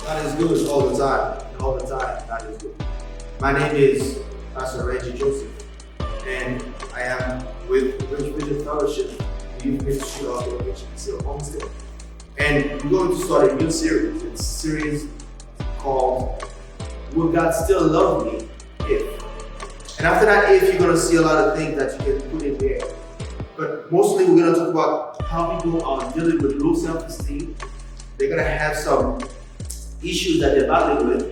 God is good all the time. And all the time, God is good. My name is Pastor Reggie Joseph, and I am with Rich Vision Fellowship, the youth ministry of the Haitian Homestead. And we're going to start a new series. It's a series called Will God Still Love Me If? And after that if, you're going to see a lot of things that you can put in there. But mostly we're going to talk about how people are dealing with low self-esteem. They're going to have some issues that they're battling with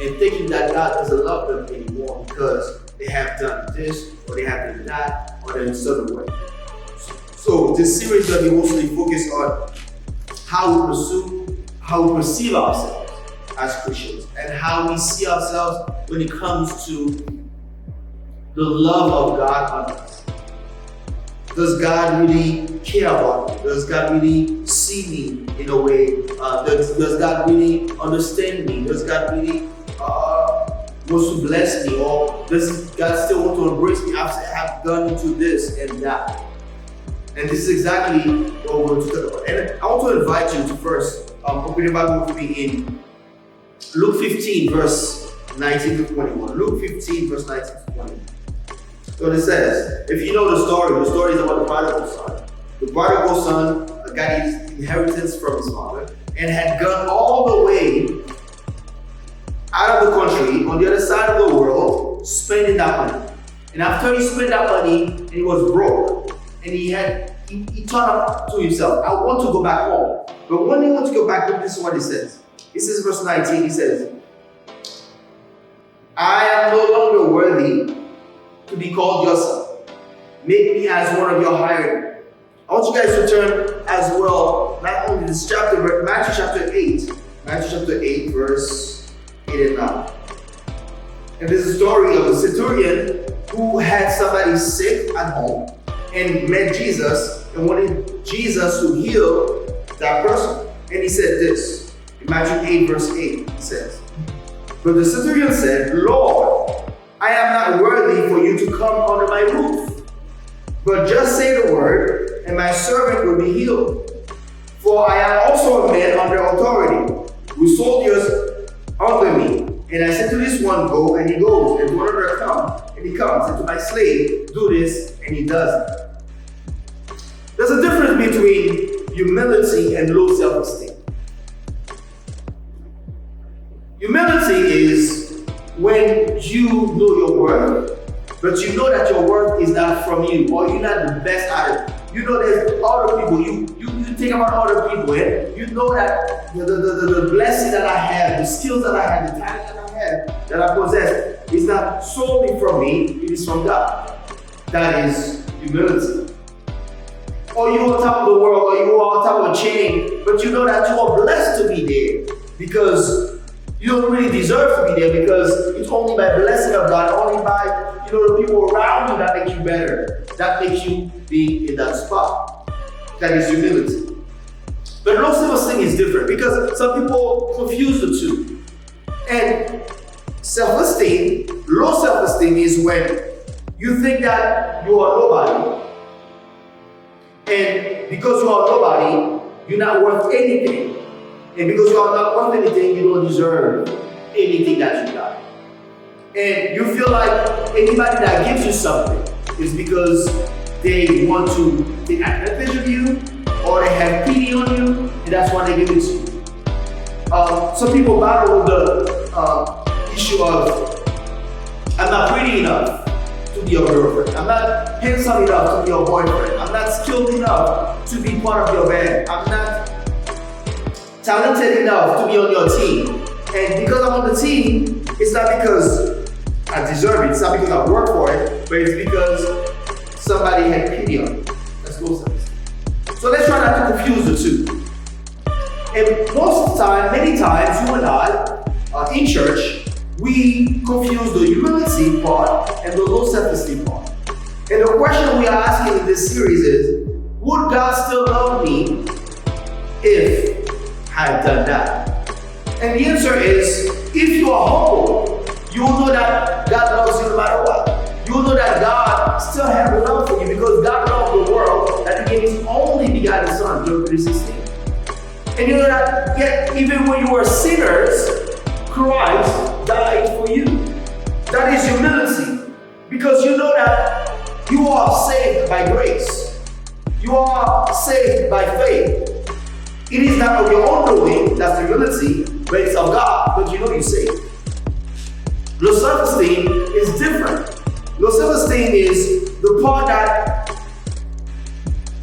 and thinking that God doesn't love them anymore because they have done this or they have done that or they're in a certain way. So this series is going to be mostly focused on how we perceive ourselves as Christians and how we see ourselves when it comes to the love of God on us. Does God really care about me? Does God really see me in a way? Does God really understand me? Does God really want to bless me? Or does God still want to embrace me after I have done into this and that? And this is exactly what we're going to talk about. And I want to invite you to first open your Bible with me in Luke 15, verse 19 to 21. Luke 15, verse 19 to 21. So it says, if you know the story is about the prodigal son. The prodigal son got his inheritance from his father and had gone all the way out of the country on the other side of the world spending that money. And after he spent that money and he was broke and he turned up to himself, I want to go back home. But when he wants to go back home, this is what he says. He says, verse 19, he says, I am no longer worthy to be called your son. Make me as one of your hired. I want you guys to turn as well, not only this chapter, but Matthew chapter 8. Matthew chapter 8, verse 8 and 9. And there's a story of a centurion who had somebody sick at home and met Jesus and wanted Jesus to heal that person. And he said this, in Matthew 8, verse 8, he says, but the centurion said, Lord, I am not worthy for you to come under my roof, but just say the word, and my servant will be healed. For I am also a man under authority, with soldiers under me. And I said to this one, go, and he goes, and to another, come, and he comes, and to my slave, do this, and he does it. There's a difference between humility and low self-esteem. Humility is when you know your worth, but you know that your worth is not from you, or you're not the best at it. You know there's other people, you think about other people, and you know that the blessing that I have, the skills that I have, the talent that I have, that I possess, is not solely from me, it is from God. That is humility. Or you're on top of the world, or you're on top of a chain, but you know that you are blessed to be there, because you don't really deserve to be there, because it's only by blessing of God, only by the people around you that make you better, that makes you be in that spot. That is humility. But low self-esteem is different because some people confuse the two. And self-esteem, low self-esteem is when you think that you are nobody, and because you are nobody, you're not worth anything. And because you are not worth anything, you don't deserve anything that you got. And you feel like anybody that gives you something is because they want to take advantage of you, or they have pity on you, and that's why they give it to you. Some people battle with the issue of, I'm not pretty enough to be your girlfriend. I'm not handsome enough to be your boyfriend. I'm not skilled enough to be part of your band. I'm not talented enough to be on your team. And because I'm on the team, it's not because I deserve it, it's not because I work for it, but it's because somebody had pity on me. That's low self-esteem. So let's try not to confuse the two. And most of the time, many times, you and I, in church, we confuse the humility part and the low self-esteem part. And the question we are asking in this series is, would God still love me if I had done that? And the answer is, if you are humble, you will know that God loves you no matter what. You will know that God still has love for you because God loved the world that He gave His only begotten Son, John 3:16. And you know that yet even when you were sinners, Christ died for you. That is humility. Because you know that you are saved by grace. You are saved by faith. It is not of your own doing, that's the humility, but it's of God, but you know you're saved. Low self-esteem is different. Low self-esteem is the part that,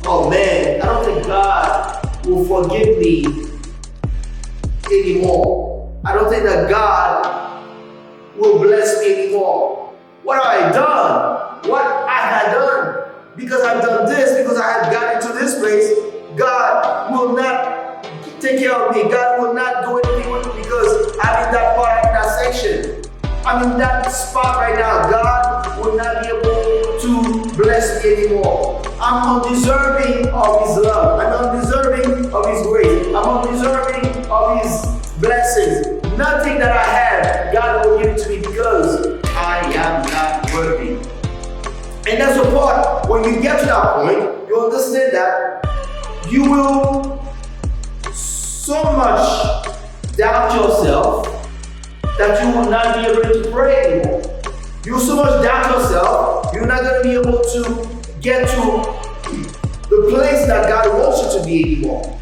oh man, I don't think God will forgive me anymore. I don't think that God will bless me anymore. What have I done? What I had done? Because I've done this, because I have gotten to this place, God will not take care of me. God will not do anything with me because I'm in that part, I'm in that section. I'm in that spot right now. God will not be able to bless me anymore. I'm undeserving of His love. I'm undeserving of His grace. I'm undeserving of His blessings. Nothing that I have, God will give it to me because I am not worthy. And that's the part, when you get to that point, you understand that you will so much doubt yourself that you will not be able to pray anymore. You will so much doubt yourself, you're not going to be able to get to the place that God wants you to be anymore.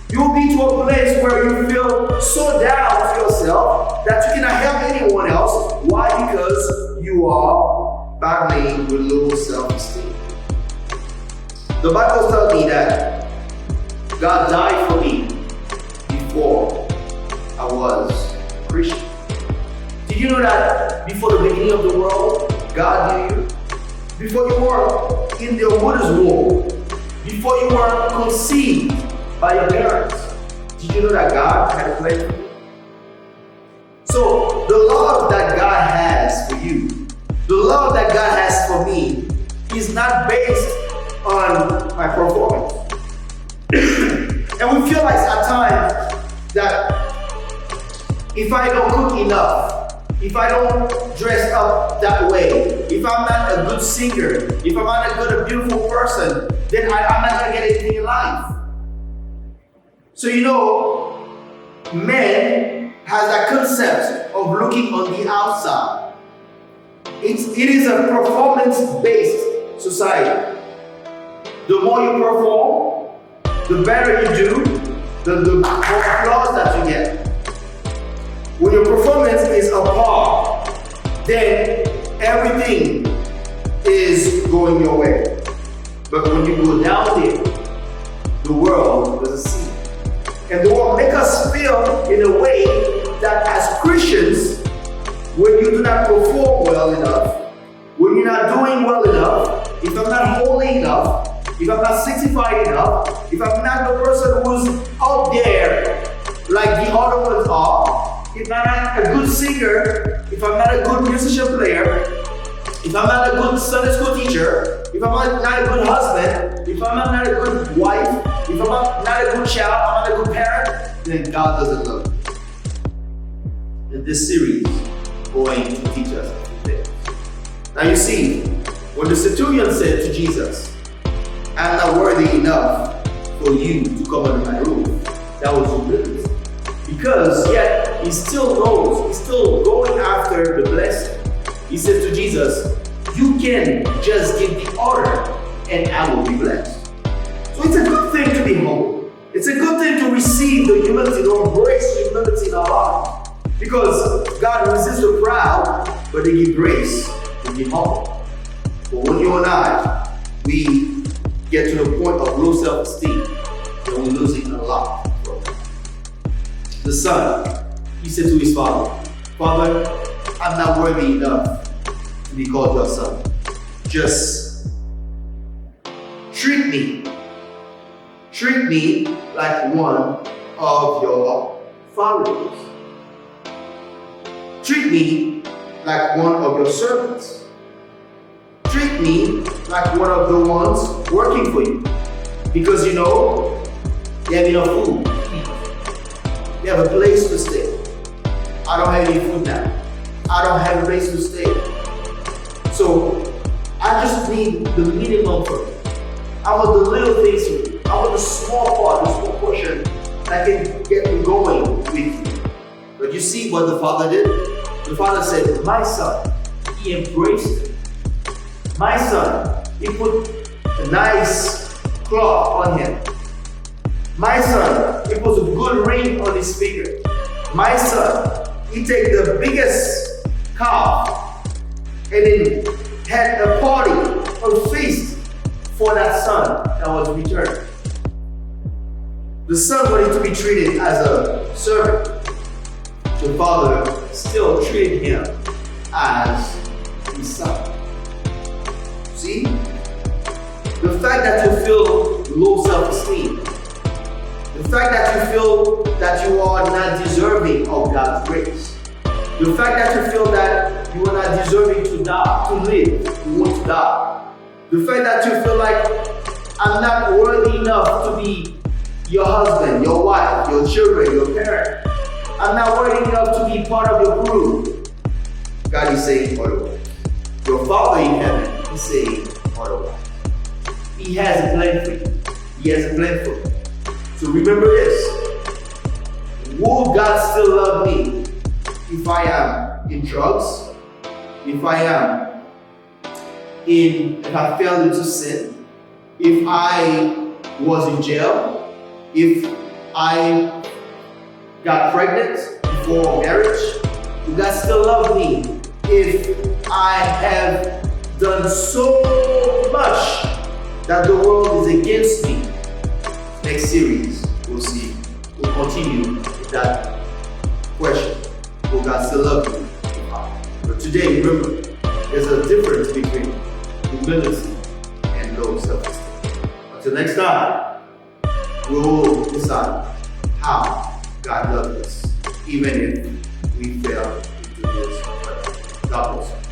You'll be to a place where you feel so down with yourself that you cannot help anyone else. Why? Because you are battling with low self-esteem. The Bible tells me that God died for me before I was a Christian. Did you know that before the beginning of the world, God knew you? Before you were in your mother's womb, before you were conceived by your parents, did you know that God had a plan for you? So the love that God has for you, the love that God has for me, is not based on my performance. And we feel like at times that if I don't cook enough, if I don't dress up that way, if I'm not a good singer, if I'm not a beautiful person, then I'm not going to get anything in life. So you know, man has that concept of looking on the outside. It is a performance-based society. The more you perform, the better you do, the more applause that you get. When your performance is apart, then everything is going your way. But when you go down there, the world doesn't see it. And the world makes us feel in a way that as Christians, when you do not perform well enough, when you're not doing well enough, if I'm not holy enough, if I'm not sanctified enough, if I'm not the person who's out there like the other ones are, if I'm not a good singer, if I'm not a good musician player, if I'm not a good Sunday school teacher, if I'm not a good husband, if I'm not a good wife, if I'm not a good child, I'm not a good parent, then God doesn't love me. In this series, going to teach us a few things. Now you see, when the centurion said to Jesus, I'm not worthy enough for you to come under my roof, that was humility. Because yet he still knows, he's still going after the blessing. He said to Jesus, you can just give the order and I will be blessed. So it's a good thing to be humble. It's a good thing to receive the humility, to embrace humility in our lives. Because God resists the proud, but He gives grace to be humble. But when you and I, we get to the point of low self-esteem, then we're losing a lot. The son, he said to his father, Father, I'm not worthy enough to be called your son. Just treat me like one of your followers. Treat me like one of your servants. Treat me like one of the ones working for you. Because you know, you have enough food. You have a place to stay. I don't have any food now. I don't have a place to stay. So I just need the minimum for you. I want the little things for you. I want the small part, the small portion that can get me going with you. But you see what the father did? The father said, my son. He embraced him. My son. He put a nice cloth on him. My son. He put a good ring on his finger. My son. He take the biggest calf and then had a party, a feast for that son that was returned. The son wanted to be treated as a servant. The father still treated him as his son. See? The fact that you feel low self-esteem, the fact that you feel that you are not deserving of God's grace, the fact that you feel that you are not deserving to die, to live, you want to die, the fact that you feel like I'm not worthy enough to be your husband, your wife, your children, your parent, I'm not worthy enough to be part of your group. God is saying otherwise. Your Father in heaven is saying otherwise. He has a plan for you. He has a plan for you. So remember this. Will God still love me if I am in drugs? If I fell into sin? If I was in jail? If I got pregnant before marriage? Will God still love me if I have done so much that the world is against me? Next series, we'll see. We'll continue with that question. Will God still love you? But today, remember, there's a difference between humility and low self-esteem. Until next time, we will decide how God loves us, even if we fail to do this. God bless you.